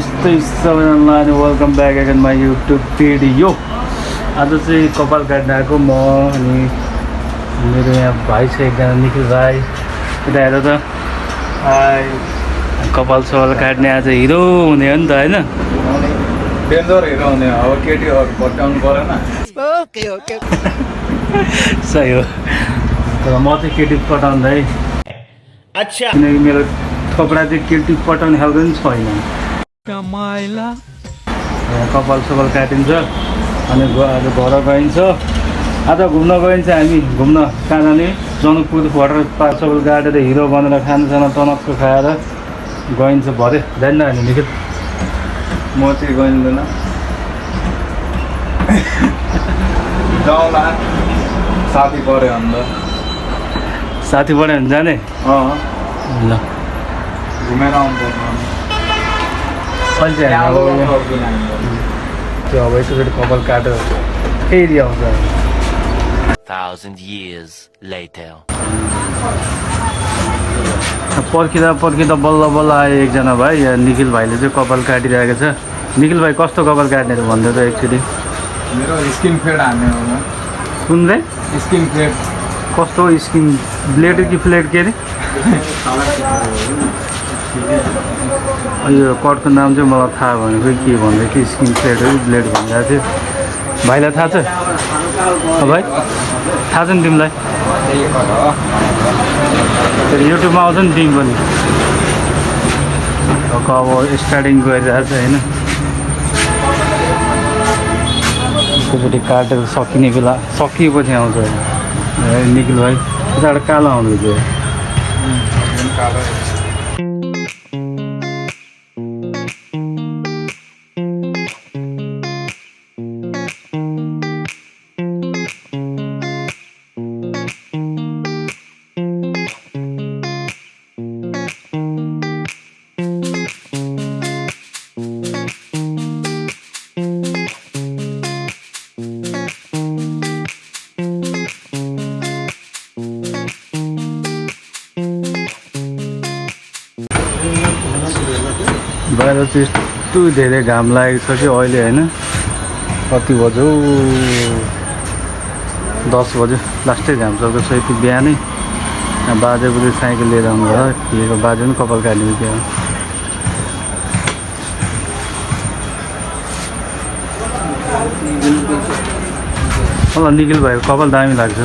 नमस्ते सबैजनालाई अनि welcome back again my YouTube video. आज चाहिँ कपाल काट्न आएको म अनि मेरो यहाँ भाइ छ एकजना निखिल भाइ। यता हेर त कपाल सपाल काट्ने आज हिरो हुने हो नि त होइन, डेन्जर हिरो हुने अब केटीहरू भट्टाउनु परेन। ओके ओके सही हो, तर म चाहिँ केटी पटाउँदा है। अच्छा किनकि मेरो कपडा चाहिँ केटी पटाउने खालको पनि छैन। कपाल सपाल काटिन्छ अनि आज घर गइन्छ। आज घुम्न गइन्छ हामी, घुम्न कहाँ जाने? जनकपुर वाटर पार्क सबै गाडेर हिरो बनेर खानासाना टनक्क खाएर गइन्छ भरे। जान्न हामी निखिल? म चाहिँ गइँदैन जाउँला, साथी पऱ्यो अन्त। साथी बढ्यो भने जाने? ल घुमेर आउनु अहिले चाहिँ हामी त्यो अब यसरी कपाल काटेर फेरि आउँछ। 1,000 years later. पर्खिँदा पर्खिँदा बल्ल बल्ल आयो एकजना भाइ। यहाँ निखिल भाइले चाहिँ कपाल काटिरहेको छ। निखिल भाइ कस्तो कपाल काट्ने भन्दै त एकचोटि? मेरो स्किन फेड हान्ने हो। कुन रे? स्किन फेड कस्तो स्किन? ब्लेड कि फ्लेड के अरे? यो कटको नाम चाहिँ मलाई थाहा भएन, खोइ के भन्दै कि स्किन फ्लेड हो ब्लेड भनिरहेको थियो। भाइलाई थाहा छ? भाइ थाहा छ नि तिमीलाई? युट्युबमा आउँछ नि तिमी पनि। अब स्टार्टिङ गरिरहेको छ होइन, त्योपट्टि काटेर सकिने बेला सकिएपछि आउँछ निखिल भाइ। त्यहाँबाट कालो आउँदैछ। बाहिर चाहिँ यस्तो धेरै घाम लागेको छ कि अहिले होइन। कति बज्यो? 10 बज्यो। लास्टै घाम सक्दैछ यति बिहानै। बाजे बुझे साइकल लिएर आउनु भयो। के बाजे पनि कपाल काट्ने क्या होला। निखिल भाइको कपाल दामी लाग्छ।